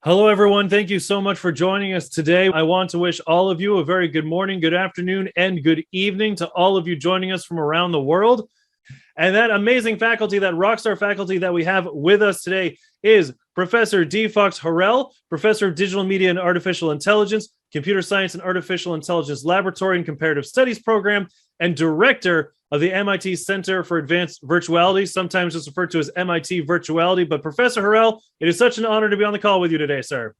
Hello, everyone. Thank you so much for joining us today. I want to wish all of you a very good morning, good afternoon, and good evening to all of you joining us from around the world. And that amazing faculty, that rockstar faculty that we have with us today is Professor D. Fox Harrell, Professor of Digital Media and Artificial Intelligence, Computer Science and Artificial Intelligence Laboratory and Comparative Studies Program, and Director of the MIT Center for Advanced Virtuality, sometimes just referred to as MIT Virtuality. But Professor Harrell, it is such an honor to be on the call with you today, sir.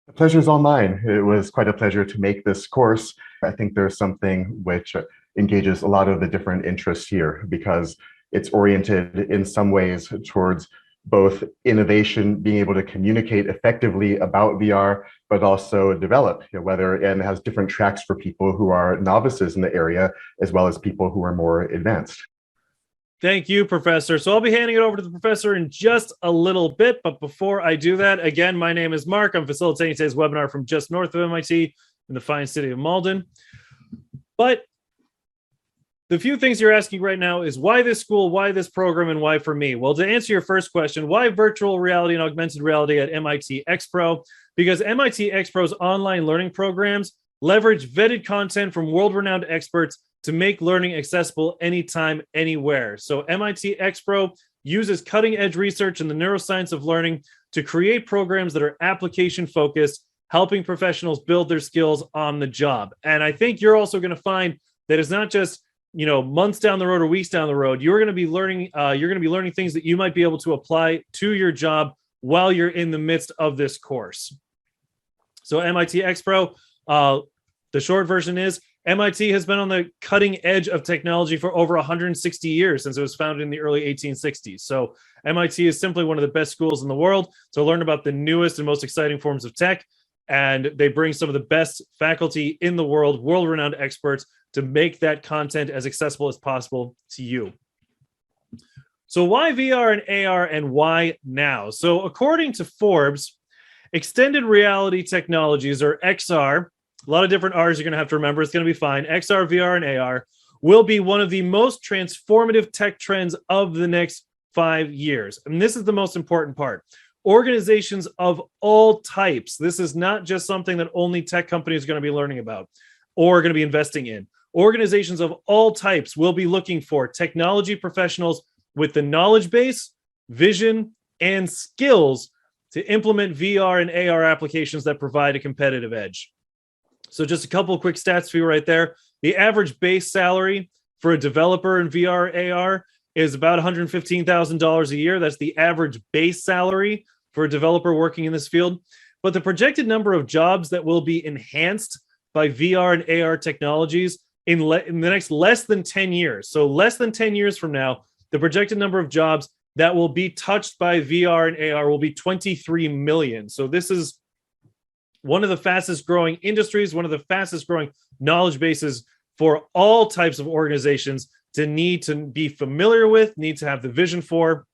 The pleasure is all mine. It was quite a pleasure to make this course. I think there's something which engages a lot of the different interests here because it's oriented in some ways towards both innovation, being able to communicate effectively about VR, but also develop, and it has different tracks for people who are novices in the area, as well as people who are more advanced. Thank you, Professor. So I'll be handing it over to the professor in just a little bit. But before I do that, again, my name is Mark. I'm facilitating today's webinar from just north of MIT in the fine city of Malden. But the few things you're asking right now is why this school, why this program, and why for me? Well, to answer your first question, why virtual reality and augmented reality at MIT xPro? Because MIT xPro's online learning programs leverage vetted content from world-renowned experts to make learning accessible anytime, anywhere. So MIT xPro uses cutting-edge research in the neuroscience of learning to create programs that are application-focused, helping professionals build their skills on the job. And I think you're also going to find that it's not just months down the road or weeks down the road. You're going to be learning things that you might be able to apply to your job while you're in the midst of this course. So MIT xPro, the short version is MIT has been on the cutting edge of technology for over 160 years since it was founded in the early 1860s. So MIT is simply one of the best schools in the world to learn about the newest and most exciting forms of tech. And they bring some of the best faculty in the world, world-renowned experts, to make that content as accessible as possible to you. So why VR and AR and why now? So according to Forbes, extended reality technologies, or XR, a lot of different R's you're going to have to remember. It's going to be fine. XR, VR, and AR will be one of the most transformative tech trends of the next 5 years. And this is the most important part. Organizations of all types. This is not just something that only tech companies are going to be learning about or going to be investing in. Organizations of all types will be looking for technology professionals with the knowledge base, vision, and skills to implement VR and AR applications that provide a competitive edge. So just a couple of quick stats for you right there. The average base salary for a developer in VR AR is about $115,000 a year. That's the average base salary for a developer working in this field. But the projected number of jobs that will be enhanced by VR and AR technologies in the next less than 10 years. So less than 10 years from now, the projected number of jobs that will be touched by VR and AR will be 23 million. So this is one of the fastest growing industries, one of the fastest growing knowledge bases for all types of organizations to need to be familiar with, need to have the vision for.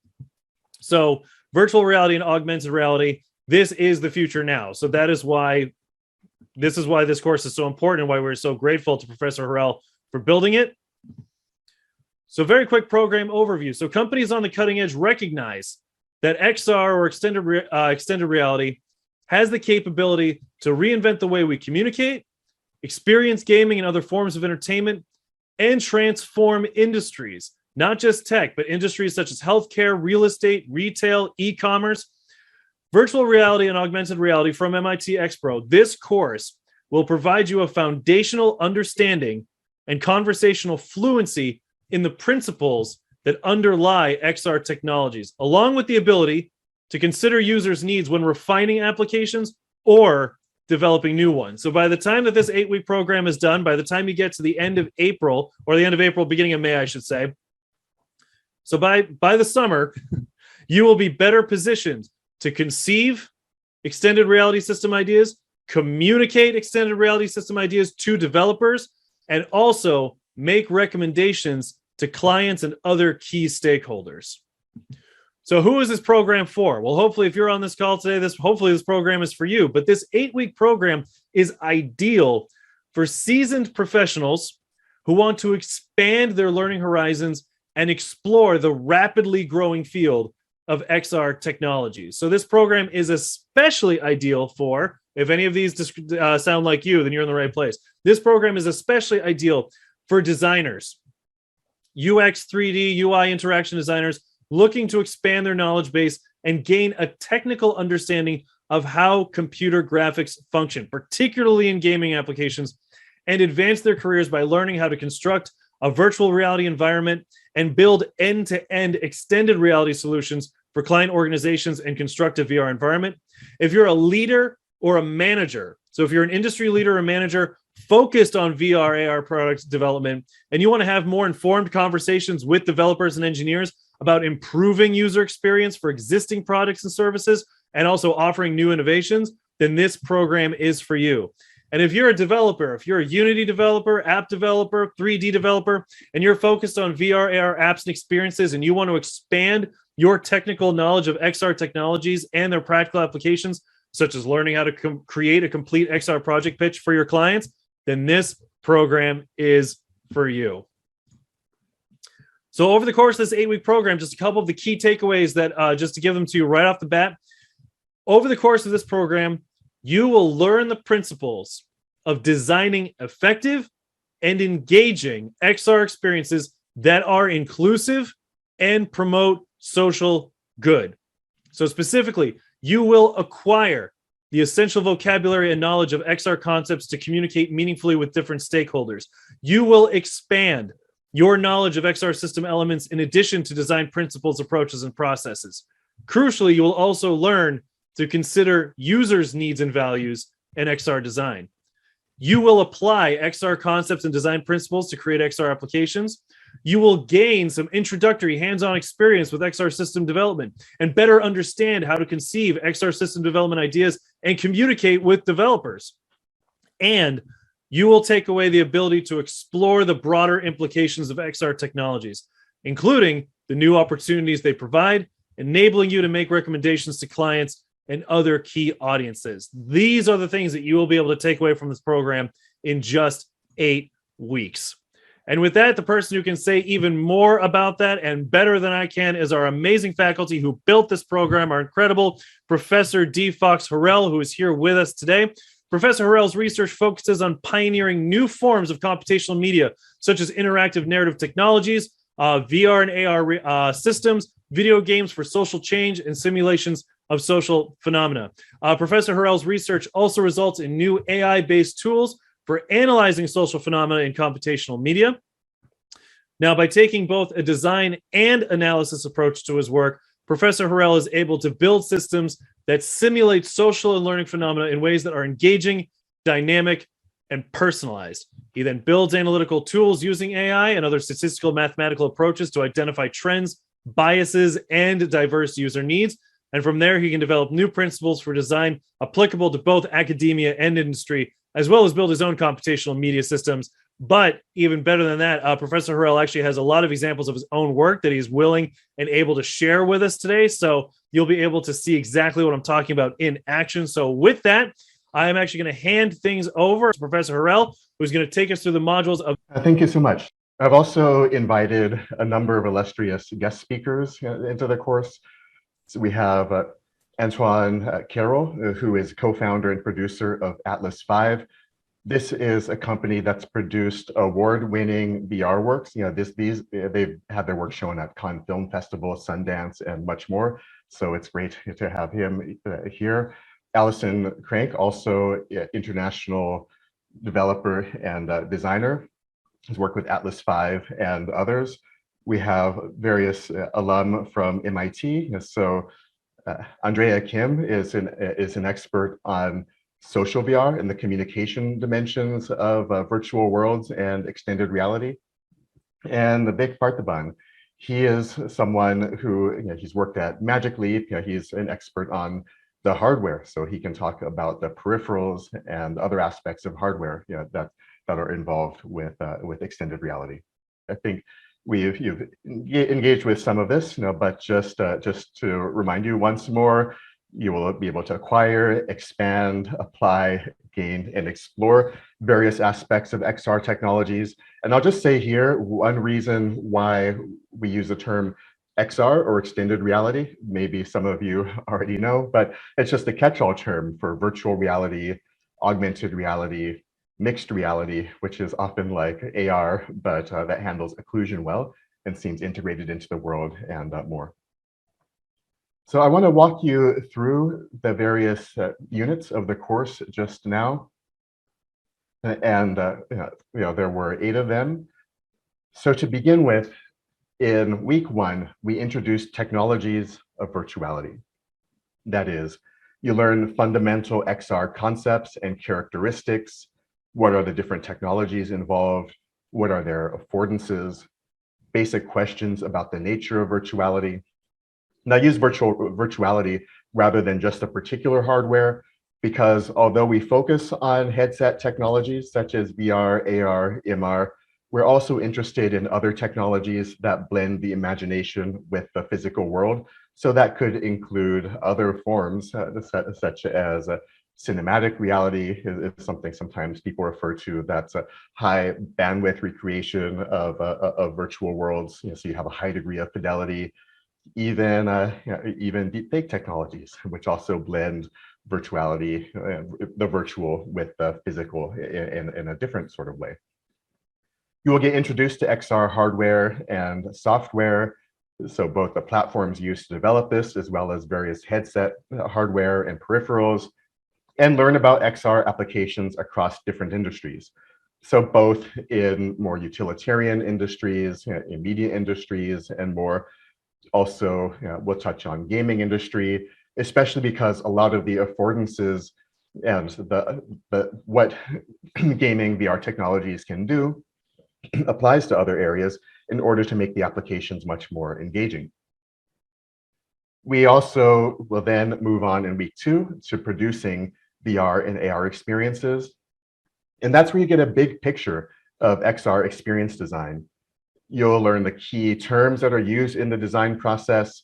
So virtual reality and augmented reality, this is the future now. So that is why this course is so important and why we're so grateful to Professor Harrell for building it. So very quick program overview. So companies on the cutting edge recognize that XR or extended reality has the capability to reinvent the way we communicate, experience gaming and other forms of entertainment, and transform industries, not just tech, but industries such as healthcare, real estate, retail, e-commerce. Virtual reality and augmented reality from MIT xPro. This course will provide you a foundational understanding and conversational fluency in the principles that underlie XR technologies, along with the ability to consider users' needs when refining applications or developing new ones. So by the time that this 8-week program is done, by the time you get to the end of April, or the end of April, beginning of May, I should say. So by the summer, you will be better positioned to conceive extended reality system ideas, communicate extended reality system ideas to developers, and also make recommendations to clients and other key stakeholders. So who is this program for? Well, hopefully if you're on this call today, hopefully this program is for you. But this 8-week program is ideal for seasoned professionals who want to expand their learning horizons and explore the rapidly growing field of XR technologies. So this program is especially ideal for, if any of these sound like you, then you're in the right place. This program is especially ideal for designers, UX, 3D, UI interaction designers looking to expand their knowledge base and gain a technical understanding of how computer graphics function, particularly in gaming applications, and advance their careers by learning how to construct a virtual reality environment and build end-to-end extended reality solutions for client organizations and construct a VR environment. If you're a leader or a manager, so if you're an industry leader or manager focused on VR, AR product development, and you want to have more informed conversations with developers and engineers about improving user experience for existing products and services, and also offering new innovations, then this program is for you. And if you're a developer, if you're a Unity developer, app developer, 3D developer, and you're focused on VR, AR apps and experiences, and you want to expand your technical knowledge of XR technologies and their practical applications, such as learning how to create a complete XR project pitch for your clients, then this program is for you. So over the course of this 8-week program, just a couple of the key takeaways that just to give them to you right off the bat. Over the course of this program, you will learn the principles of designing effective and engaging XR experiences that are inclusive and promote social good. So specifically, you will acquire the essential vocabulary and knowledge of XR concepts to communicate meaningfully with different stakeholders. You will expand your knowledge of XR system elements in addition to design principles, approaches, and processes. Crucially, you will also learn to consider users' needs and values in XR design. You will apply XR concepts and design principles to create XR applications. You will gain some introductory hands-on experience with XR system development and better understand how to conceive XR system development ideas and communicate with developers. And you will take away the ability to explore the broader implications of XR technologies, including the new opportunities they provide, enabling you to make recommendations to clients and other key audiences. These are the things that you will be able to take away from this program in just 8 weeks. And with that, the person who can say even more about that and better than I can is our amazing faculty who built this program, our incredible Professor D. Fox Harrell, who is here with us today. Professor Harrell's research focuses on pioneering new forms of computational media, such as interactive narrative technologies, VR and AR systems, video games for social change, and simulations of social phenomena. Professor Harrell's research also results in new AI-based tools for analyzing social phenomena in computational media. Now, by taking both a design and analysis approach to his work, Professor Harrell is able to build systems that simulate social and learning phenomena in ways that are engaging, dynamic, and personalized. He then builds analytical tools using AI and other statistical mathematical approaches to identify trends, biases, and diverse user needs. And from there, he can develop new principles for design applicable to both academia and industry, as well as build his own computational media systems. But even better than that, Professor Harrell actually has a lot of examples of his own work that he's willing and able to share with us today. So you'll be able to see exactly what I'm talking about in action. So with that, I am actually going to hand things over to Professor Harrell, who's going to take us through the modules of. Thank you so much. I've also invited a number of illustrious guest speakers into the course. So we have Antoine Carroll, who is co-founder and producer of Atlas V. This is a company that's produced award-winning VR works. You know, they've had their work shown at Cannes Film Festival, Sundance, and much more. So it's great to have him here. Alison Crank, also international developer and designer, has worked with Atlas V and others. We have various alum from MIT. So Andrea Kim is an expert on social VR and the communication dimensions of virtual worlds and extended reality. And Vik Parthaban, he is someone who, he's worked at Magic Leap. He's an expert on the hardware, so he can talk about the peripherals and other aspects of hardware that are involved with extended reality. I think you've engaged with some of this, but just to remind you once more, you will be able to acquire, expand, apply, gain, and explore various aspects of XR technologies. And I'll just say here, one reason why we use the term XR, or extended reality, maybe some of you already know, but it's just a catch-all term for virtual reality, augmented reality, mixed reality, which is often like AR, but that handles occlusion well and seems integrated into the world and more. So I want to walk you through the various units of the course just now. And there were 8 of them. So to begin with, in week 1, we introduced technologies of virtuality. That is, you learn fundamental XR concepts and characteristics. What are the different technologies involved? What are their affordances? Basic questions about the nature of virtuality. And I use virtuality rather than just a particular hardware, because although we focus on headset technologies such as VR, AR, MR, we're also interested in other technologies that blend the imagination with the physical world. So that could include other forms such as cinematic reality is something sometimes people refer to. That's a high bandwidth recreation of virtual worlds. So you have a high degree of fidelity. Even deepfake technologies, which also blend virtuality, the virtual with the physical in a different sort of way. You will get introduced to XR hardware and software, so both the platforms used to develop this, as well as various headset hardware and peripherals, and learn about XR applications across different industries. So both in more utilitarian industries, in media industries, and more. Also, we'll touch on gaming industry, especially because a lot of the affordances and what gaming VR technologies can do applies to other areas in order to make the applications much more engaging. We also will then move on in week 2 to producing VR and AR experiences. And that's where you get a big picture of XR experience design. You'll learn the key terms that are used in the design process.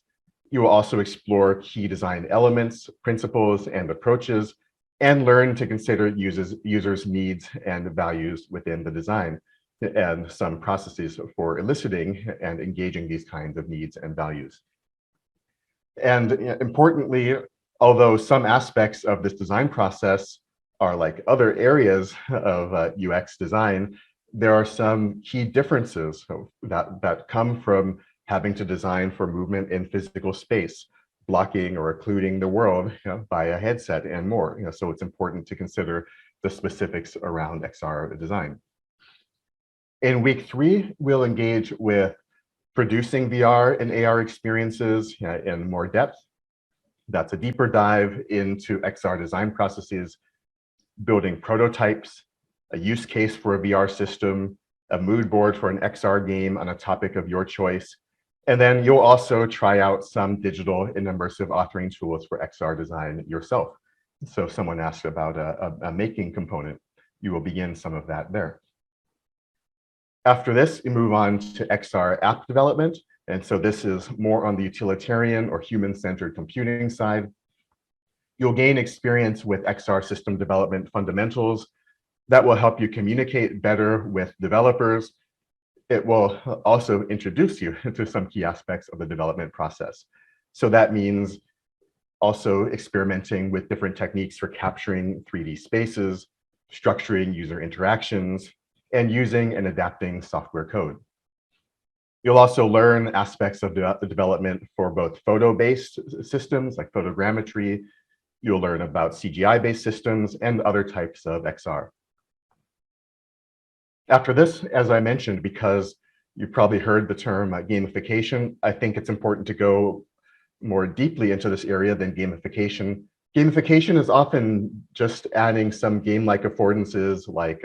You will also explore key design elements, principles, and approaches, and learn to consider users' needs and values within the design, and some processes for eliciting and engaging these kinds of needs and values. And importantly, although some aspects of this design process are like other areas of UX design, there are some key differences that come from having to design for movement in physical space, blocking or occluding the world by a headset and more. So it's important to consider the specifics around XR design. In week 3, we'll engage with producing VR and AR experiences in more depth. That's a deeper dive into XR design processes, building prototypes, a use case for a VR system, a mood board for an XR game on a topic of your choice. And then you'll also try out some digital and immersive authoring tools for XR design yourself. So if someone asks about a making component, you will begin some of that there. After this, you move on to XR app development. And so this is more on the utilitarian or human-centered computing side. You'll gain experience with XR system development fundamentals that will help you communicate better with developers. It will also introduce you to some key aspects of the development process. So that means also experimenting with different techniques for capturing 3D spaces, structuring user interactions, and using and adapting software code. You'll also learn aspects of the development for both photo-based systems like photogrammetry. You'll learn about CGI-based systems and other types of XR. After this, as I mentioned, because you've probably heard the term gamification, I think it's important to go more deeply into this area than gamification. Gamification is often just adding some game-like affordances like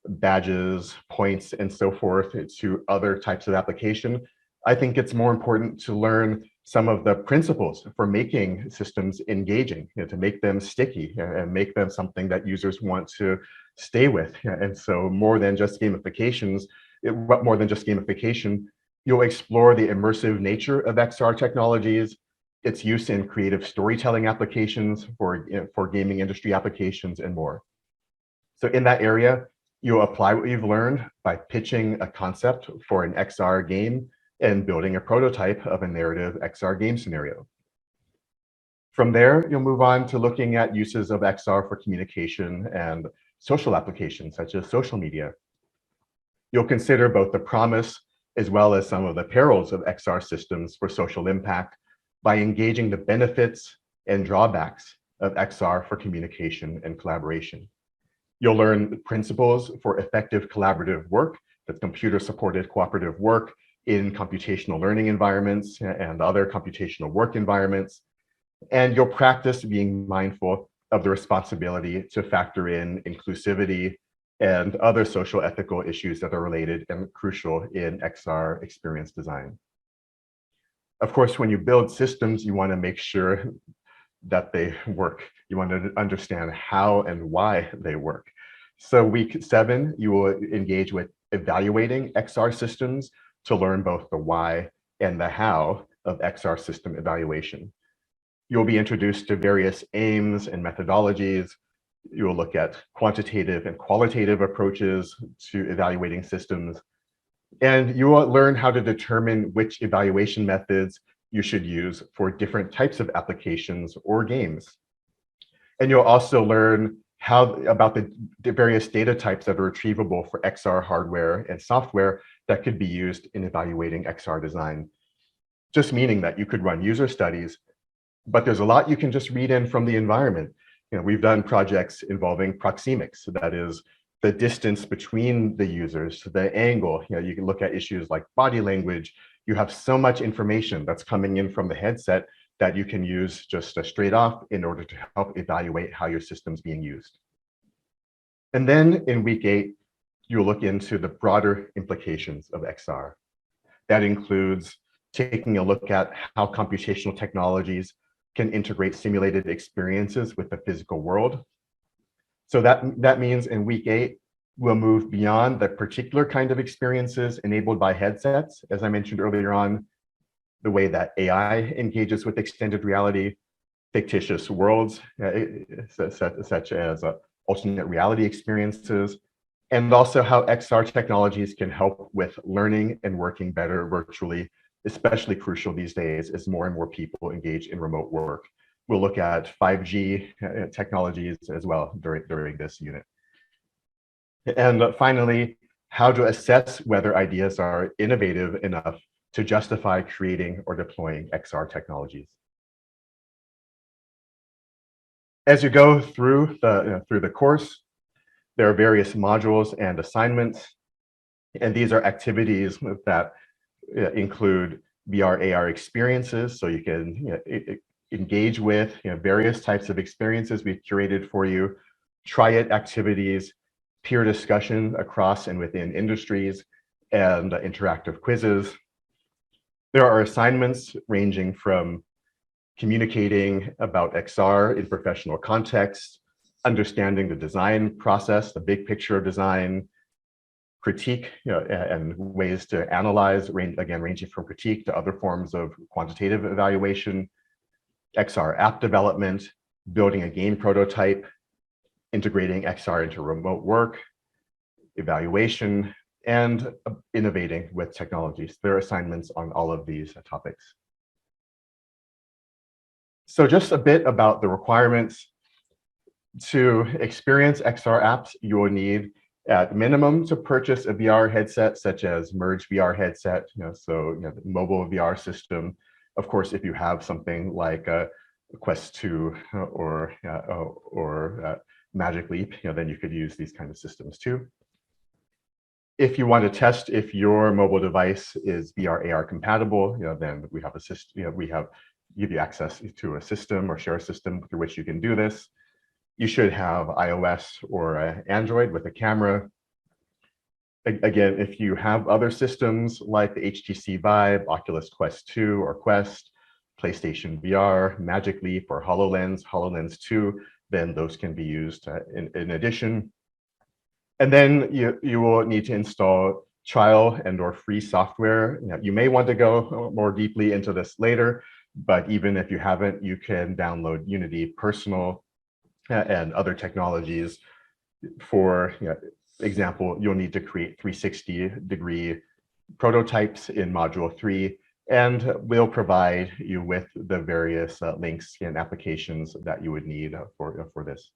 badges, points, and so forth to other types of application. I think it's more important to learn some of the principles for making systems engaging, to make them sticky and make them something that users want to stay with. And so more than just gamification, you'll explore the immersive nature of XR technologies, its use in creative storytelling applications for gaming industry applications and more. So in that area, you'll apply what you've learned by pitching a concept for an XR game and building a prototype of a narrative XR game scenario. From there, you'll move on to looking at uses of XR for communication and social applications such as social media. You'll consider both the promise as well as some of the perils of XR systems for social impact by engaging the benefits and drawbacks of XR for communication and collaboration. You'll learn principles for effective collaborative work, that's computer-supported cooperative work in computational learning environments and other computational work environments. And you'll practice being mindful of the responsibility to factor in inclusivity and other social ethical issues that are related and crucial in XR experience design. Of course, when you build systems, you want to make sure that they work. You want to understand how and why they work. So week 7, you will engage with evaluating XR systems to learn both the why and the how of XR system evaluation. You'll be introduced to various aims and methodologies. You will look at quantitative and qualitative approaches to evaluating systems. And you will learn how to determine which evaluation methods you should use for different types of applications or games. And you'll also learn about the various data types that are retrievable for XR hardware and software that could be used in evaluating XR design. Just meaning that you could run user studies, but there's a lot you can just read in from the environment. We've done projects involving proxemics, so that is the distance between the users, the angle. You can look at issues like body language. You have so much information that's coming in from the headset that you can use just straight off in order to help evaluate how your system's being used. And then in week 8, you'll look into the broader implications of XR. That includes taking a look at how computational technologies can integrate simulated experiences with the physical world. So that means in week 8, we'll move beyond the particular kind of experiences enabled by headsets, as I mentioned earlier on, the way that AI engages with extended reality, fictitious worlds, such as alternate reality experiences, and also how XR technologies can help with learning and working better virtually, especially crucial these days as more and more people engage in remote work. We'll look at 5G technologies as well during this unit. And finally, how to assess whether ideas are innovative enough to justify creating or deploying XR technologies. As you go through the course, there are various modules and assignments, and these are activities that include VR/AR experiences, so you can engage with various types of experiences we've curated for you, try it activities, peer discussion across and within industries, and interactive quizzes. There are assignments ranging from communicating about XR in professional context, understanding the design process, the big picture of design, critique and ways to analyze, ranging from critique to other forms of quantitative evaluation, XR app development, building a game prototype, integrating XR into remote work, evaluation, and innovating with technologies. There are assignments on all of these topics. So just a bit about the requirements. To experience XR apps, you will need at minimum to purchase a VR headset such as Merge VR headset, the mobile VR system. Of course, if you have something like a Quest 2 or Magic Leap, then you could use these kind of systems too. If you want to test if your mobile device is VR/AR compatible, then we have a system. Give you access to a system or share a system through which you can do this. You should have iOS or Android with a camera. Again, if you have other systems like the HTC Vive, Oculus Quest 2 or Quest, PlayStation VR, Magic Leap or HoloLens 2, then those can be used in addition. And then you will need to install trial and or free software. You may want to go more deeply into this later, but even if you haven't, you can download Unity Personal and other technologies. For example, you'll need to create 360-degree prototypes in Module 3, and we'll provide you with the various links and applications that you would need for this.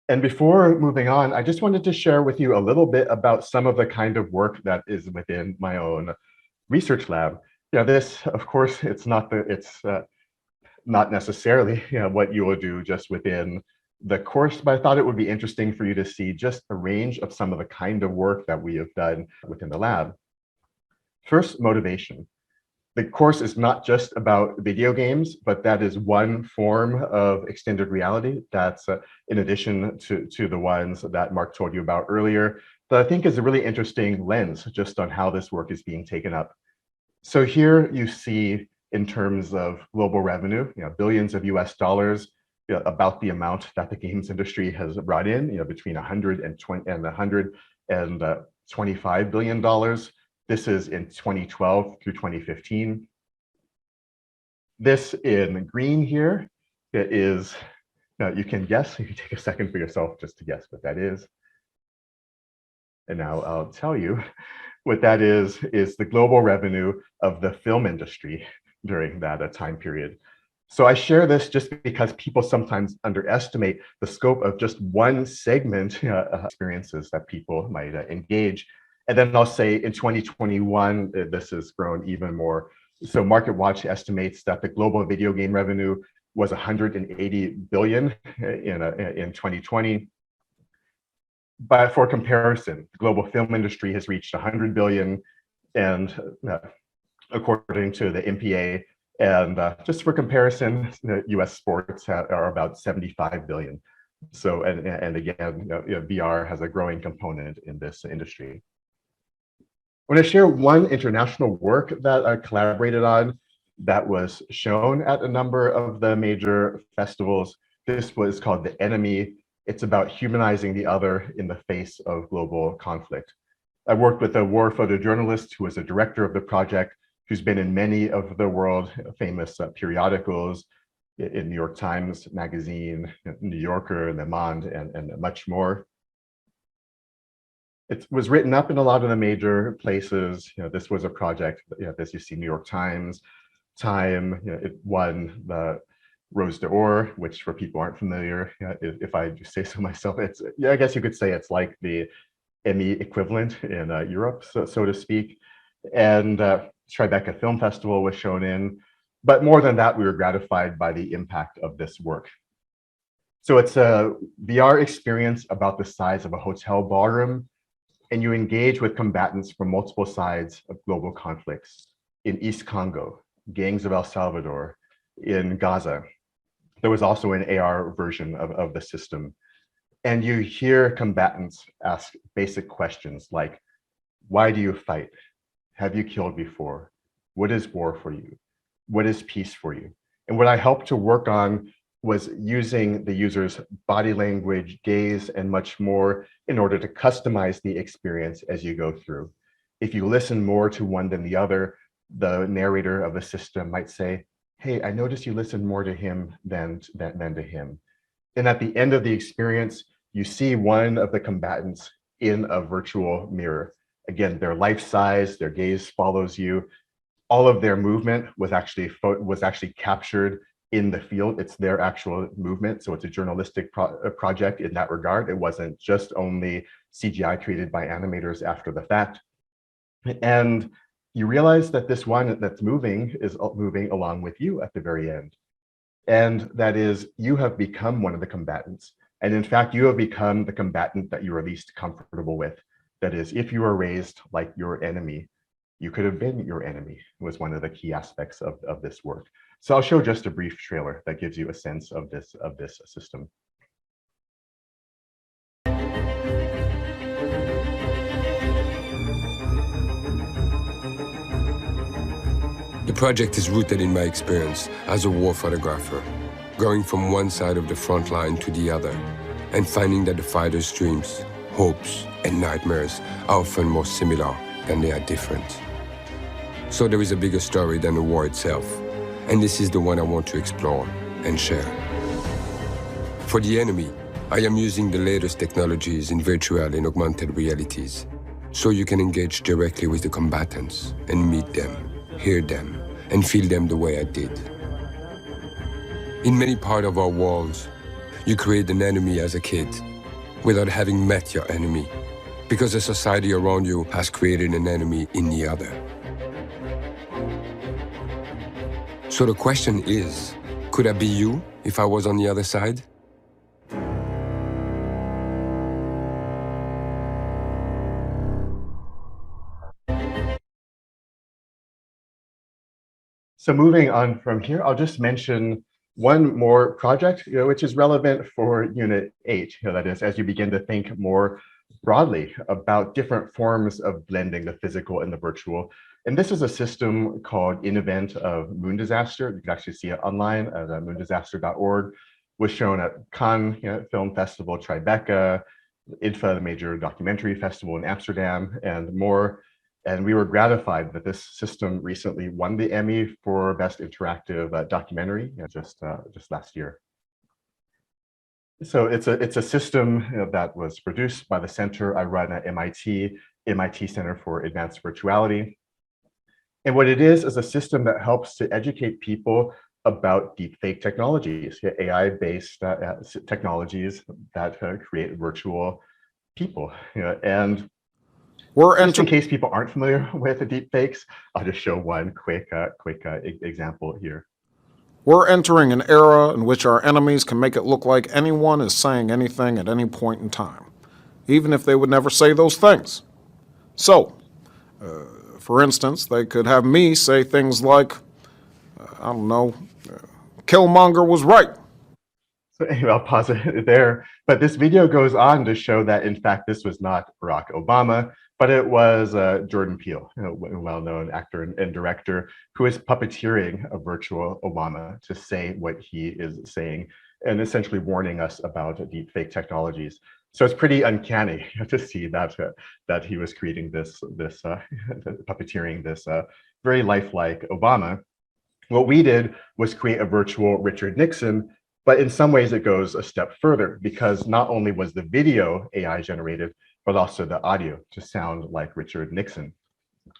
And before moving on, I just wanted to share with you a little bit about some of the kind of work that is within my own research lab. This, of course, it's not necessarily what you will do just within the course, but I thought it would be interesting for you to see just a range of some of the kind of work that we have done within the lab. First, motivation. The course is not just about video games, but that is one form of extended reality that's in addition to the ones that Mark told you about earlier, that I think is a really interesting lens just on how this work is being taken up. So here you see, in terms of global revenue, billions of US dollars, about the amount that the games industry has brought in, between 120 and 125 billion dollars. This is in 2012 through 2015. This in green here, it is, you can guess, you can take a second for yourself just to guess what that is. And now I'll tell you what that is the global revenue of the film industry during that time period. So I share this just because people sometimes underestimate the scope of just one segment experiences that people might engage. And then I'll say in 2021, this has grown even more. So MarketWatch estimates that the global video game revenue was 180 billion in 2020. But for comparison, the global film industry has reached 100 billion, and according to the MPA, and just for comparison, US sports are about 75 billion. So, and again, VR has a growing component in this industry. I want to share one international work that I collaborated on that was shown at a number of the major festivals. This was called The Enemy. It's about humanizing the other in the face of global conflict. I worked with a war photojournalist who was a director of the project, who's been in many of the world famous periodicals, in New York Times Magazine, New Yorker, Le Monde, and much more. It was written up in a lot of the major places. This was a project, as you see, New York Times, Time, it won the Rose d'Or, which for people aren't familiar, if I do say so myself, it's, I guess you could say it's like the Emmy equivalent in Europe, so to speak. And Tribeca Film Festival was shown in. But more than that, we were gratified by the impact of this work. So it's a VR experience about the size of a hotel ballroom, and you engage with combatants from multiple sides of global conflicts. In East Congo, gangs of El Salvador, in Gaza. There was also an AR version of the system. And you hear combatants ask basic questions like, why do you fight? Have you killed before? What is war for you? What is peace for you? And what I helped to work on was using the user's body language, gaze, and much more in order to customize the experience as you go through. If you listen more to one than the other, the narrator of the system might say, hey, I noticed you listen more to him than to him. And at the end of the experience, you see one of the combatants in a virtual mirror. Again, their life size, their gaze follows you. All of their movement was actually captured in the field. It's their actual movement. So it's a journalistic project in that regard. It wasn't just only CGI created by animators after the fact. And you realize that this one that's moving is moving along with you at the very end. And that is, you have become one of the combatants. And in fact, you have become the combatant that you are least comfortable with. That is, if you were raised like your enemy, you could have been your enemy, was one of the key aspects of this work. So I'll show just a brief trailer that gives you a sense of this system. The project is rooted in my experience as a war photographer, going from one side of the front line to the other, and finding that the fighters' dreams, hopes, and nightmares are often more similar than they are different. So there is a bigger story than the war itself, and this is the one I want to explore and share. For The Enemy, I am using the latest technologies in virtual and augmented realities so you can engage directly with the combatants and meet them, hear them, and feel them the way I did. In many parts of our worlds, you create an enemy as a kid without having met your enemy, because the society around you has created an enemy in the other. So the question is, could I be you if I was on the other side? So moving on from here, I'll just mention one more project, which is relevant for Unit 8. That is, as you begin to think more broadly about different forms of blending the physical and the virtual. And this is a system called In Event of Moon Disaster. You can actually see it online at moondisaster.org. Was shown at Cannes Film Festival, Tribeca, IDFA, the major documentary festival in Amsterdam, and more. And we were gratified that this system recently won the Emmy for Best Interactive Documentary just last year. So it's a system that was produced by the center I run at MIT Center for Advanced Virtuality. And what it is a system that helps to educate people about deepfake technologies, AI-based technologies that create virtual people. And just in case people aren't familiar with the deepfakes, I'll just show one quick example here. We're entering an era in which our enemies can make it look like anyone is saying anything at any point in time, even if they would never say those things. So, for instance, they could have me say things like, I don't know, Killmonger was right. So anyway, I'll pause it there. But this video goes on to show that, in fact, this was not Barack Obama, but it was Jordan Peele, a well-known actor and director, who is puppeteering a virtual Obama to say what he is saying and essentially warning us about deepfake technologies. So it's pretty uncanny to see that he was creating this puppeteering this very lifelike Obama. What we did was create a virtual Richard Nixon, but in some ways it goes a step further, because not only was the video AI generated, but also the audio to sound like Richard Nixon.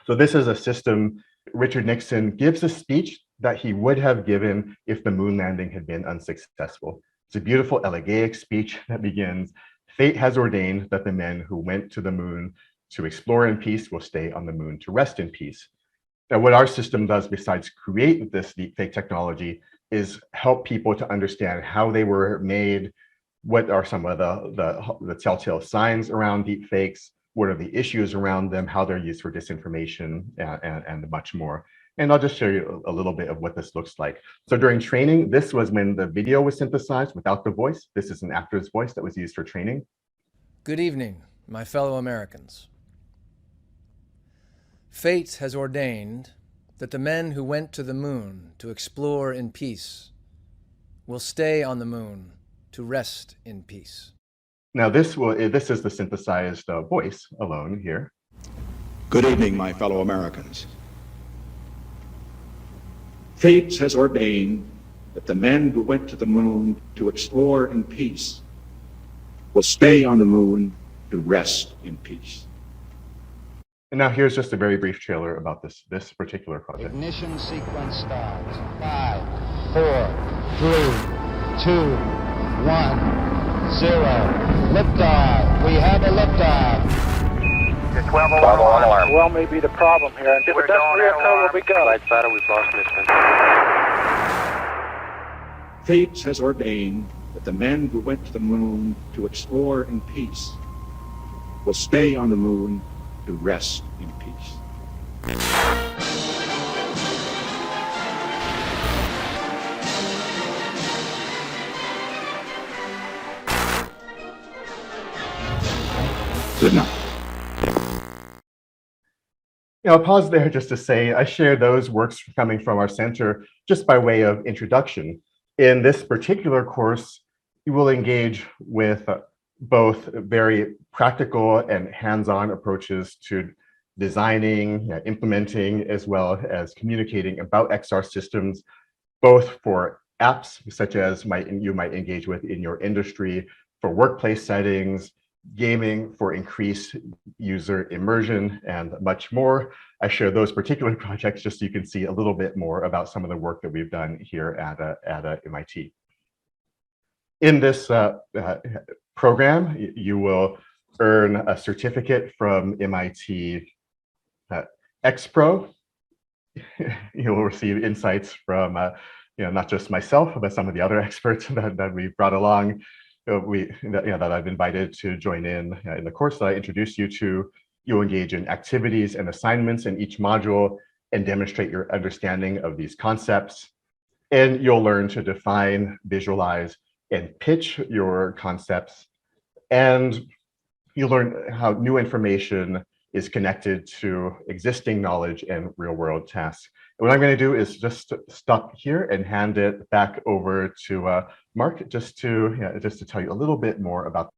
So this is a system. Richard Nixon gives a speech that he would have given if the moon landing had been unsuccessful. It's a beautiful elegiac speech that begins, "Fate has ordained that the men who went to the moon to explore in peace will stay on the moon to rest in peace." Now, what our system does besides create this deepfake technology is help people to understand how they were made, what are some of the telltale signs around deepfakes, what are the issues around them, how they're used for disinformation, and much more. And I'll just show you a little bit of what this looks like. So during training, this was when the video was synthesized without the voice. This is an actor's voice that was used for training. Good evening, my fellow Americans. Fate has ordained that the men who went to the moon to explore in peace will stay on the moon to rest in peace. Now this is the synthesized voice alone here. Good evening, my fellow Americans. Fate has ordained that the men who went to the moon to explore in peace will stay on the moon to rest in peace. And now here's just a very brief trailer about this particular project. Ignition sequence starts. 5, 4, 3, 2, 1, 0. Liftoff. We have a liftoff. 1201 alarm. Well may be the problem here. And if it doesn't reoccur, we'll be good. Right side, we've lost Michigan. Fate has ordained that the men who went to the moon to explore in peace will stay on the moon to rest in peace. Good night. I'll pause there just to say I share those works coming from our center just by way of introduction. In this particular course, you will engage with both very practical and hands-on approaches to designing, implementing, as well as communicating about XR systems, both for apps such as you might engage with in your industry, for workplace settings, gaming for increased user immersion, and much more. I share those particular projects just so you can see a little bit more about some of the work that we've done here at MIT. In this program, you will earn a certificate from MIT xPro. You will receive insights from not just myself, but some of the other experts that we've brought along. That I've invited to join in the course that I introduced you to. You'll engage in activities and assignments in each module and demonstrate your understanding of these concepts. And you'll learn to define, visualize, and pitch your concepts. And you'll learn how new information is connected to existing knowledge and real-world tasks. And what I'm going to do is just stop here and hand it back over to Mark, just to tell you a little bit more about.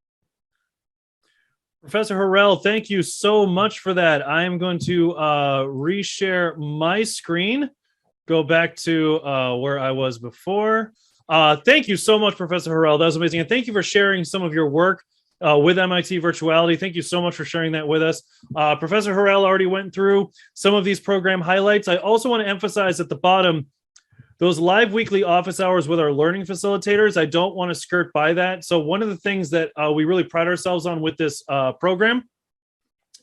Professor Harrell, thank you so much for that. I am going to reshare my screen, go back to where I was before. Thank you so much, Professor Harrell. That was amazing. And thank you for sharing some of your work with MIT Virtuality. Thank you so much for sharing that with us. Professor Harrell already went through some of these program highlights. I also want to emphasize at the bottom, those live weekly office hours with our learning facilitators. I don't want to skirt by that. So one of the things that we really pride ourselves on with this program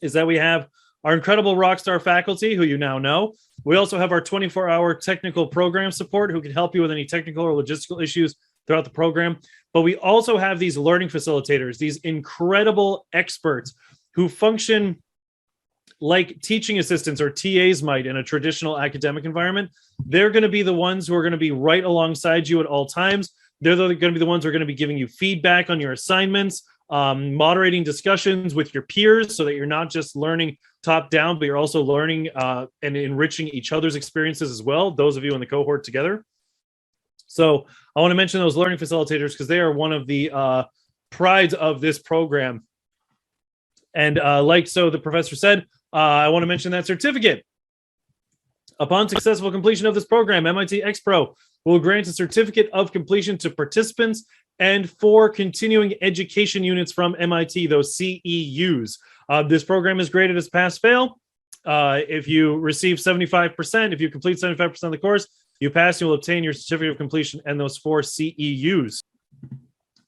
is that we have our incredible rockstar faculty, who you now know. We also have our 24-hour technical program support, who can help you with any technical or logistical issues throughout the program. But we also have these learning facilitators, these incredible experts who function like teaching assistants or TAs might in a traditional academic environment. They're going to be the ones who are going to be right alongside you at all times. They're going to be the ones who are going to be giving you feedback on your assignments, moderating discussions with your peers so that you're not just learning top down, but you're also learning and enriching each other's experiences as well, those of you in the cohort together. So I want to mention those learning facilitators because they are one of the prides of this program. And the professor said, I want to mention that certificate. Upon successful completion of this program, MIT xPro will grant a certificate of completion to participants and 4 continuing education units from MIT, those CEUs. This program is graded as pass-fail. If you receive 75%, if you complete 75% of the course, you pass, you will obtain your certificate of completion and those 4 CEUs.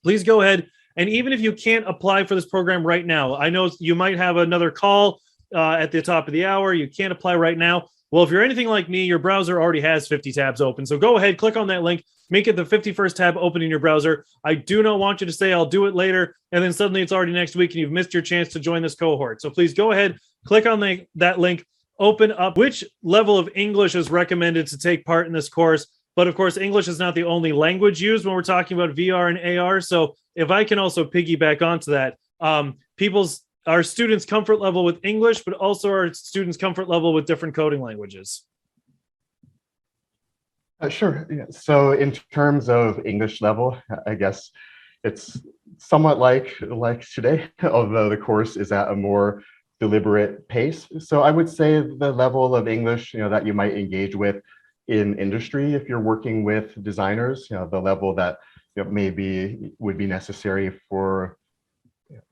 Please go ahead. And even if you can't apply for this program right now, I know you might have another call at the top of the hour. You can't apply right now. Well, if you're anything like me, your browser already has 50 tabs open. So go ahead, click on that link, make it the 51st tab open in your browser. I do not want you to say, I'll do it later, and then suddenly it's already next week and you've missed your chance to join this cohort. So please go ahead, click on that link, open up which level of English is recommended to take part in this course. But of course, English is not the only language used when we're talking about VR and AR. So if I can also piggyback onto that, our students' comfort level with English, but also our students' comfort level with different coding languages. Sure. Yeah. So in terms of English level, I guess it's somewhat like today, although the course is at a more deliberate pace. So I would say the level of English, that you might engage with in industry, if you're working with designers, the level that maybe would be necessary for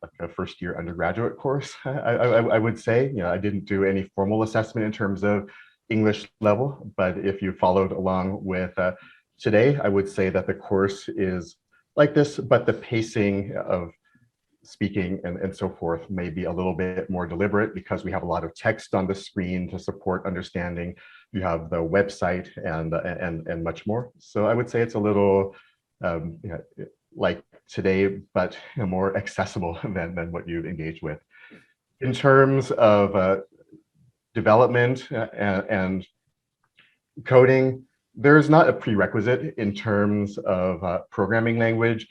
like a first-year undergraduate course. I would say, I didn't do any formal assessment in terms of English level, but if you followed along with today, I would say that the course is like this, but the pacing of speaking and so forth may be a little bit more deliberate because we have a lot of text on the screen to support understanding. You have the website and much more. So I would say it's a little like today, but more accessible than what you'd engage with. In terms of development and coding, there's not a prerequisite in terms of programming language.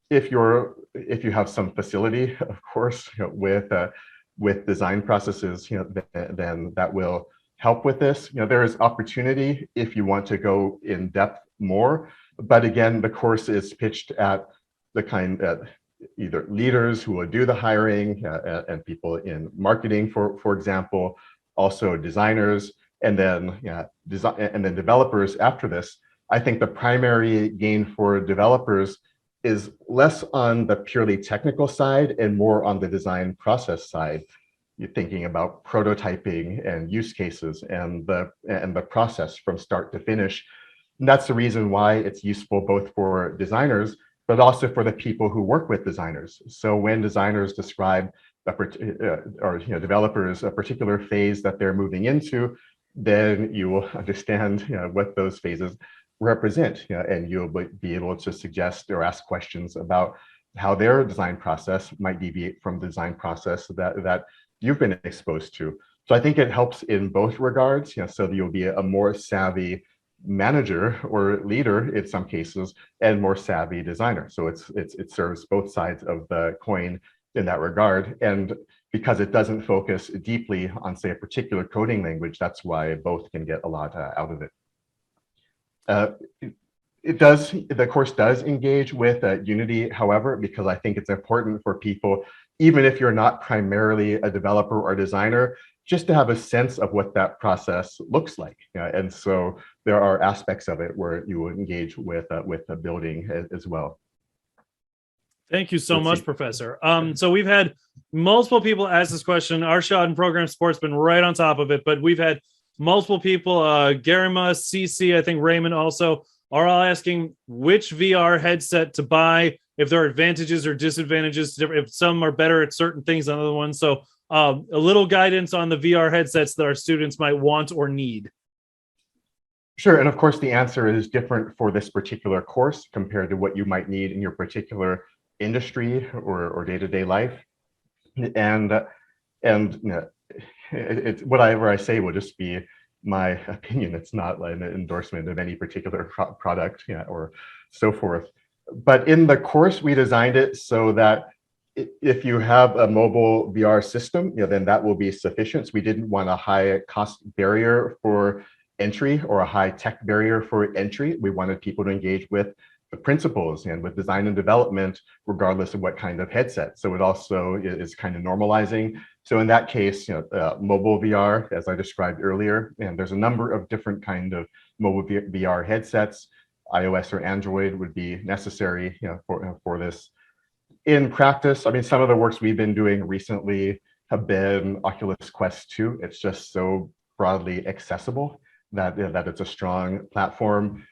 If you have some facility, of course, with design processes, then that will help with this. There is opportunity if you want to go in depth more, but again, the course is pitched at the kind that either leaders who will do the hiring and people in marketing, for example, also designers, and then developers after this. I think the primary gain for developers is less on the purely technical side and more on the design process side. You're thinking about prototyping and use cases and the process from start to finish. And that's the reason why it's useful both for designers, but also for the people who work with designers. So when designers describe or developers a particular phase that they're moving into, then you will understand what those phases represent, and you'll be able to suggest or ask questions about how their design process might deviate from the design process that you've been exposed to. So I think it helps in both regards, so that you'll be a more savvy manager or leader in some cases, and more savvy designer. So it serves both sides of the coin in that regard. And because it doesn't focus deeply on, say, a particular coding language, that's why both can get a lot out of it. The course does engage with Unity, however, because I think it's important for people, even if you're not primarily a developer or designer, just to have a sense of what that process looks like. And so there are aspects of it where you will engage with the building as well. Thank you so much, Professor. So we've had multiple people ask this question. Arshad and Program Sport's been right on top of it, but we've had multiple people, Garima, CC, I think Raymond also, are all asking which VR headset to buy, if there are advantages or disadvantages, if some are better at certain things than other ones. So a little guidance on the VR headsets that our students might want or need. Sure, and of course the answer is different for this particular course compared to what you might need in your particular industry or day-to-day life. And whatever I say will just be my opinion. It's not like an endorsement of any particular product or so forth. But in the course, we designed it so that if you have a mobile VR system, then that will be sufficient. So we didn't want a high cost barrier for entry or a high tech barrier for entry. We wanted people to engage with the principles and with design and development, regardless of what kind of headset. So it also is kind of normalizing. So in that case, mobile VR, as I described earlier, and there's a number of different kind of mobile VR headsets. iOS or Android would be necessary for this. In practice, I mean, some of the works we've been doing recently have been Oculus Quest 2. It's just so broadly accessible that it's a strong platform.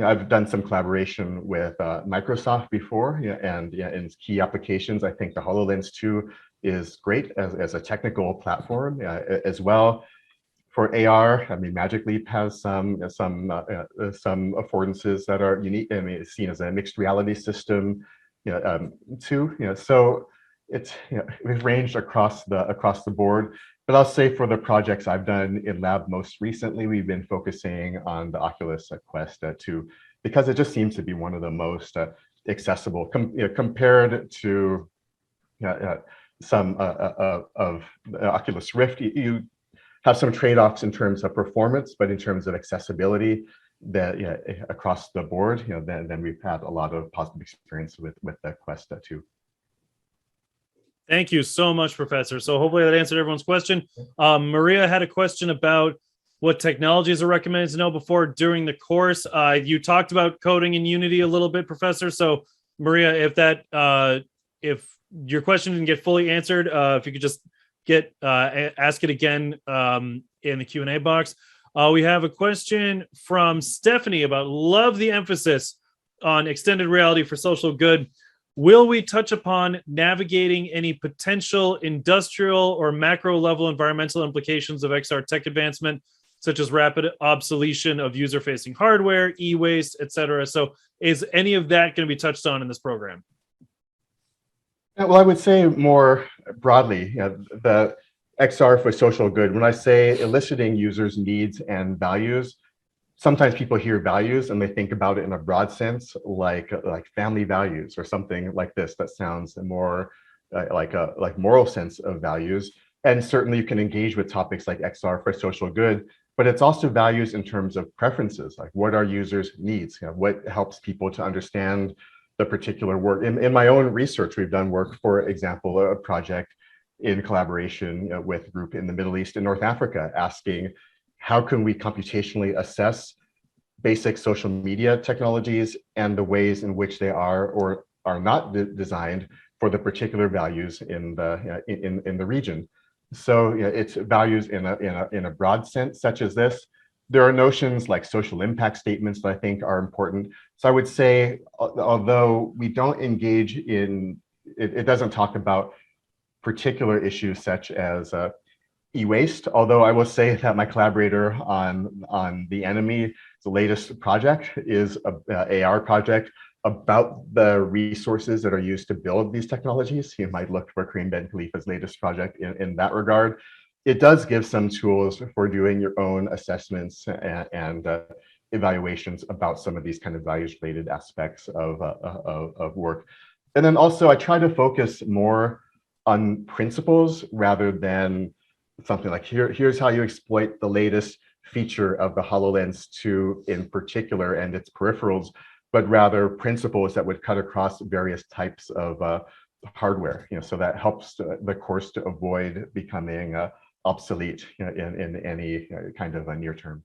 I've done some collaboration with Microsoft before, and in key applications, I think the HoloLens 2 is great as a technical platform as well. For AR, I mean, Magic Leap has some affordances that are unique. I mean, it's seen as a mixed reality system, too. So it's ranged across the board. But I'll say for the projects I've done in lab most recently, we've been focusing on the Oculus Quest 2 because it just seems to be one of the most accessible compared to some of the Oculus Rift. You have some trade-offs in terms of performance, but in terms of accessibility, that across the board, then we've had a lot of positive experience with the Quest 2. Thank you so much, Professor. So hopefully that answered everyone's question. Maria had a question about what technologies are recommended to know before during the course. You talked about coding in Unity a little bit, Professor. So Maria, if your question didn't get fully answered, if you could just ask it again in the Q&A box. We have a question from Stephanie about love the emphasis on extended reality for social good. Will we touch upon navigating any potential industrial or macro level environmental implications of XR tech advancement, such as rapid obsolescence of user-facing hardware, e-waste, etc.? So is any of that going to be touched on in this program? Well, I would say more broadly, the XR for social good. When I say eliciting users' needs and values, sometimes people hear values and they think about it in a broad sense, like family values or something like this. That sounds more like moral sense of values. And certainly you can engage with topics like XR for social good, but it's also values in terms of preferences, like what are users' needs? What helps people to understand the particular work. In my own research, we've done work, for example, a project in collaboration with a group in the Middle East and North Africa, asking how can we computationally assess basic social media technologies and the ways in which they are or are not designed for the particular values in the region. So it's values in a broad sense, such as this. There are notions like social impact statements that I think are important. So I would say, although we don't engage in, it doesn't talk about particular issues such as e-waste, although I will say that my collaborator on the Enemy, the latest project is a AR project about the resources that are used to build these technologies. You might look for Kareem Ben Khalifa's latest project in that regard. It does give some tools for doing your own assessments and evaluations about some of these kind of values-related aspects of work. And then also I try to focus more on principles rather than something like here's how you exploit the latest feature of the HoloLens 2 in particular and its peripherals, but rather principles that would cut across various types of hardware, so that helps the course to avoid becoming obsolete in any kind of a near term.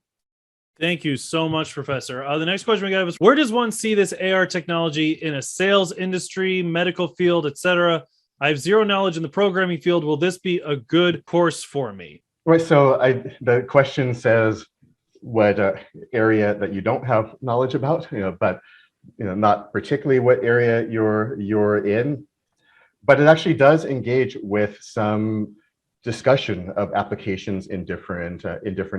Thank you so much, Professor. The next question we got is, where does one see this AR technology in a sales industry, medical field, etc.? I have zero knowledge in the programming field. Will this be a good course for me? Right, so the question says what area that you don't have knowledge about, but not particularly what area you're in, but it actually does engage with some discussion of applications in different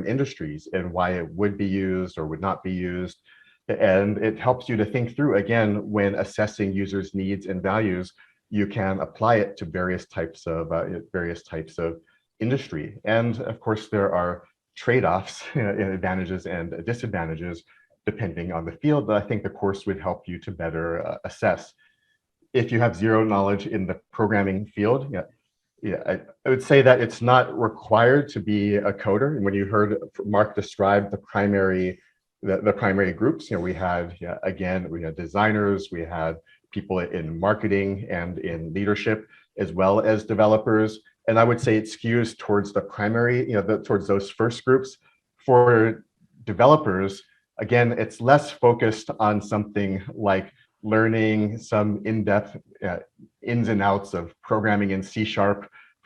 industries and why it would be used or would not be used. And it helps you to think through, again, when assessing users' needs and values, you can apply it to various types of industry. And of course, there are trade-offs, advantages and disadvantages, depending on the field, but I think the course would help you to better assess. If you have zero knowledge in the programming field, I would say that it's not required to be a coder. And when you heard Mark describe the primary groups, we had designers, we had people in marketing and in leadership, as well as developers. And I would say it skews towards the primary, towards those first groups. For developers, again, it's less focused on something like learning some in-depth ins and outs of programming in C#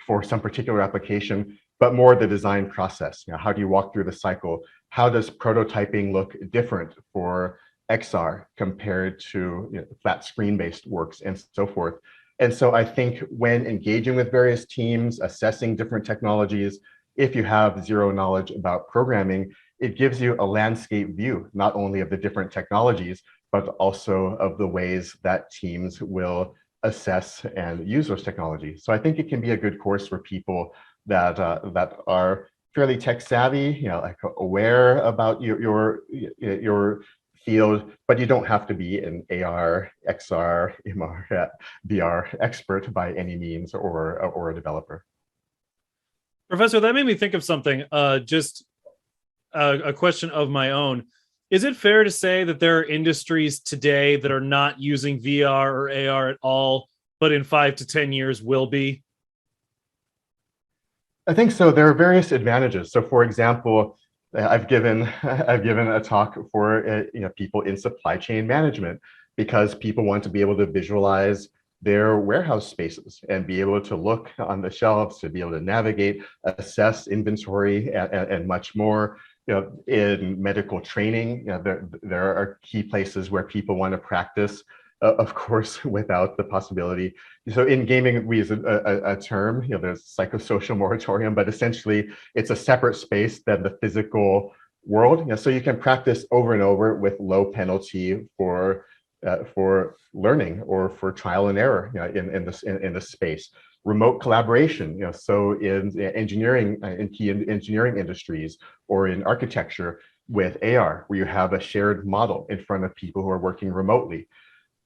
for some particular application, but more the design process. How do you walk through the cycle? How does prototyping look different for XR compared to flat screen-based works and so forth? And so I think when engaging with various teams, assessing different technologies, if you have zero knowledge about programming, it gives you a landscape view, not only of the different technologies, but also of the ways that teams will assess and use those technologies. So I think it can be a good course for people that are fairly tech savvy, like aware about your field, but you don't have to be an AR, XR, MR, VR expert by any means, or a developer. Professor, that made me think of something, just a question of my own. Is it fair to say that there are industries today that are not using VR or AR at all, but in 5 to 10 years will be? I think so. There are various advantages. So for example, I've given a talk for people in supply chain management, because people want to be able to visualize their warehouse spaces and be able to look on the shelves, to be able to navigate, assess inventory, and much more. In medical training, there are key places where people want to practice, of course, without the possibility. So in gaming, we use a term, there's psychosocial moratorium, but essentially it's a separate space than the physical world. So you can practice over and over with low penalty for learning or for trial and error in this space. Remote collaboration, so in engineering, in key engineering industries, or in architecture with AR, where you have a shared model in front of people who are working remotely.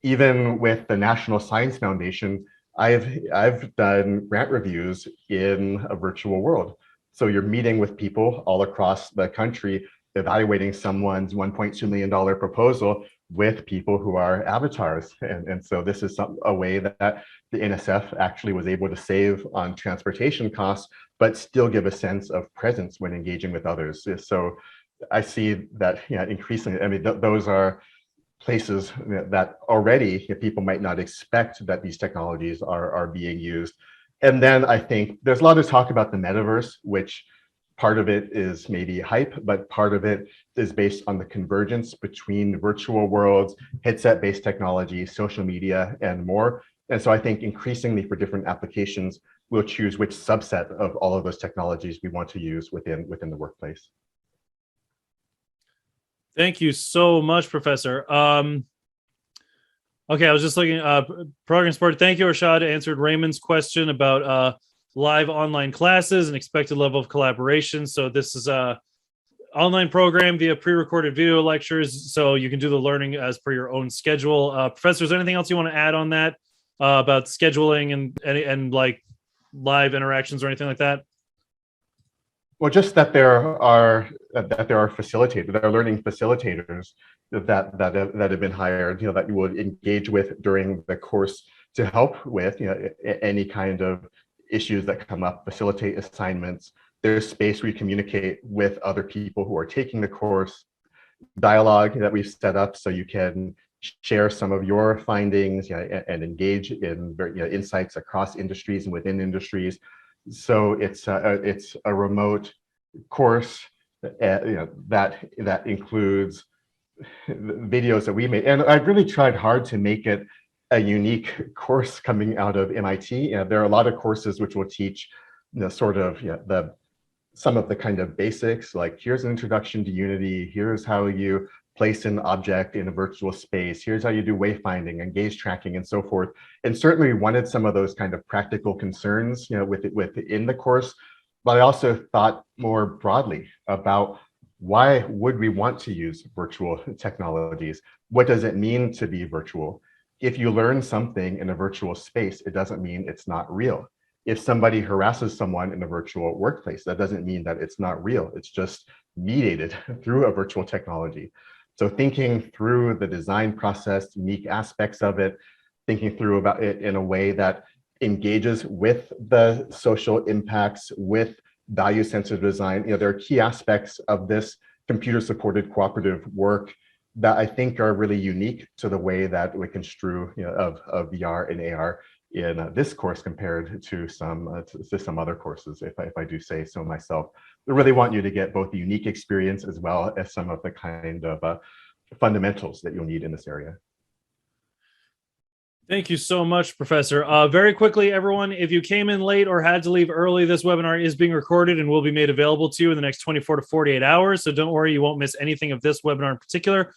Even with the National Science Foundation, I've done grant reviews in a virtual world. So you're meeting with people all across the country, evaluating someone's $1.2 million proposal with people who are avatars. And so this is a way that the NSF actually was able to save on transportation costs, but still give a sense of presence when engaging with others. So I see that increasingly, those are places that already people might not expect that these technologies are being used. And then I think there's a lot of talk about the metaverse, which part of it is maybe hype, but part of it is based on the convergence between virtual worlds, headset-based technology, social media, and more. And so I think increasingly for different applications, we'll choose which subset of all of those technologies we want to use within the workplace. Thank you so much, Professor. Okay, I was just looking, program support. Thank you, Arshad, answered Raymond's question about live online classes and expected level of collaboration. So this is a online program via pre-recorded video lectures, so you can do the learning as per your own schedule. Professor, is there anything else you want to add on that about scheduling and like live interactions or anything like that? Well, just that there are facilitators, there are learning facilitators that have been hired, that you would engage with during the course to help with any kind of issues that come up, facilitate assignments. There's space where you communicate with other people who are taking the course, dialogue that we've set up so you can share some of your findings and engage in insights across industries and within industries. So it's a remote course that includes videos that we made, and I've really tried hard to make it a unique course coming out of MIT. There are a lot of courses which will teach some of the kind of basics, like here's an introduction to Unity, here's how you place an object in a virtual space, here's how you do wayfinding and gaze tracking and so forth. And certainly we wanted some of those kind of practical concerns within the course, but I also thought more broadly about why would we want to use virtual technologies? What does it mean to be virtual? If you learn something in a virtual space, it doesn't mean it's not real. If somebody harasses someone in a virtual workplace, that doesn't mean that it's not real. It's just mediated through a virtual technology. So thinking through the design process, unique aspects of it, thinking through about it in a way that engages with the social impacts, with value-sensitive design. There are key aspects of this computer-supported cooperative work that I think are really unique to the way that we construe of VR and AR in this course compared to some other courses, if I do say so myself. We really want you to get both the unique experience as well as some of the kind of fundamentals that you'll need in this area. Thank you so much, Professor. Very quickly, everyone, if you came in late or had to leave early, this webinar is being recorded and will be made available to you in the next 24 to 48 hours. So don't worry, you won't miss anything of this webinar in particular.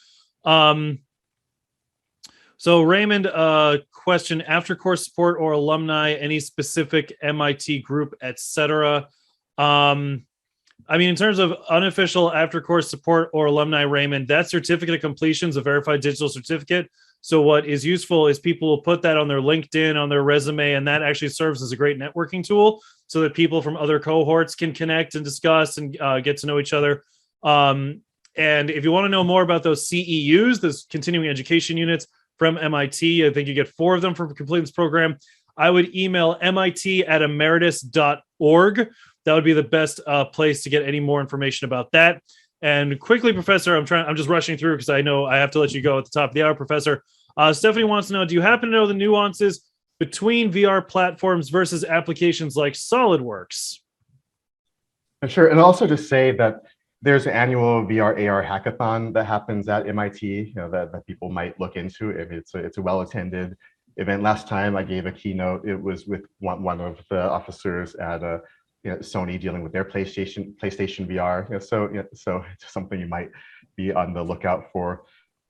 So Raymond, question, after course support or alumni, any specific MIT group, etc. I mean, in terms of unofficial after course support or alumni, Raymond, that certificate of completion is a verified digital certificate. So what is useful is people will put that on their LinkedIn, on their resume, and that actually serves as a great networking tool so that people from other cohorts can connect and discuss and get to know each other. And if you want to know more about those CEUs, those continuing education units from MIT, I think you get 4 of them for completing this program. I would email MIT@emeritus.org. That would be the best place to get any more information about that. And quickly, Professor, I'm just rushing through because I know I have to let you go at the top of the hour, Professor. Stephanie wants to know, do you happen to know the nuances between VR platforms versus applications like SolidWorks? Sure, and also to say that there's an annual VR AR hackathon that happens at MIT, that people might look into. It's a well-attended event. Last time I gave a keynote, it was with one of the officers at Sony dealing with their PlayStation VR. So it's something you might be on the lookout for.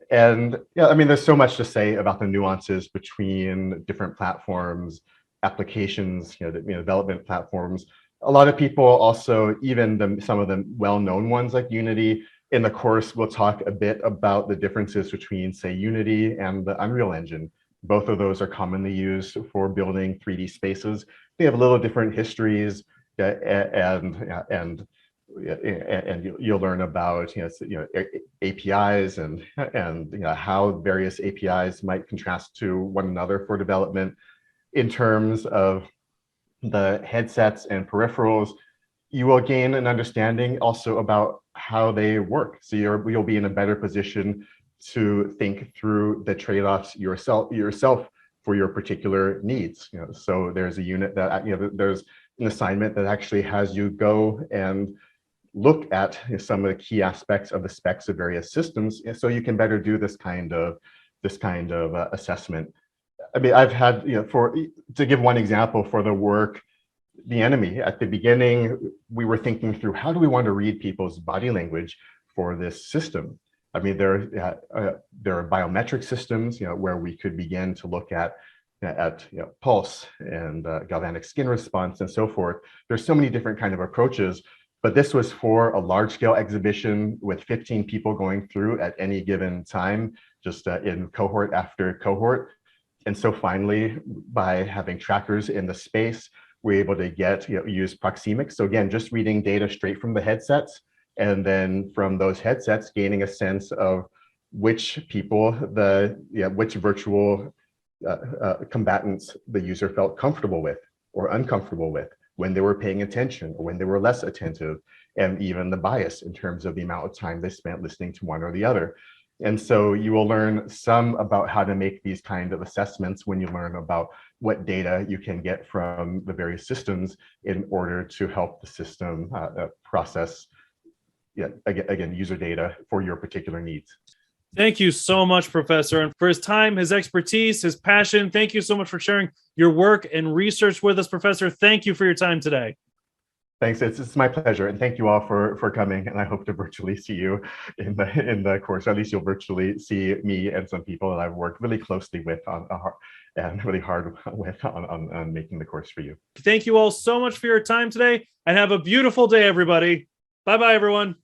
And I mean, there's so much to say about the nuances between different platforms, applications, development platforms. A lot of people also, even some of the well-known ones like Unity, in the course we'll talk a bit about the differences between, say, Unity and the Unreal Engine. Both of those are commonly used for building 3D spaces. They have a little different histories, and you'll learn about APIs and how various APIs might contrast to one another for development. In terms of the headsets and peripherals, you will gain an understanding also about how they work. So you'll be in a better position to think through the trade-offs yourself for your particular needs. So there's a unit that, there's an assignment that actually has you go and look at some of the key aspects of the specs of various systems, so you can better do this kind of assessment. I mean, I've had, to give one example for the work, the enemy, at the beginning, we were thinking through how do we want to read people's body language for this system. I mean, there are biometric systems, where we could begin to look at pulse and galvanic skin response and so forth. There's so many different kind of approaches, but this was for a large-scale exhibition with 15 people going through at any given time, just in cohort after cohort. And so finally, by having trackers in the space, we're able to use proxemics. So again, just reading data straight from the headsets, and then from those headsets, gaining a sense of which people, which virtual combatants the user felt comfortable with or uncomfortable with, when they were paying attention or when they were less attentive, and even the bias in terms of the amount of time they spent listening to one or the other. And so you will learn some about how to make these kind of assessments when you learn about what data you can get from the various systems in order to help the system process, again, user data for your particular needs. Thank you so much, Professor, and for his time, his expertise, his passion. Thank you so much for sharing your work and research with us, Professor. Thank you for your time today. Thanks. It's my pleasure, and thank you all for coming. And I hope to virtually see you in the course. Or at least you'll virtually see me and some people that I've worked really closely with and really hard with on making the course for you. Thank you all so much for your time today, and have a beautiful day, everybody. Bye-bye, everyone.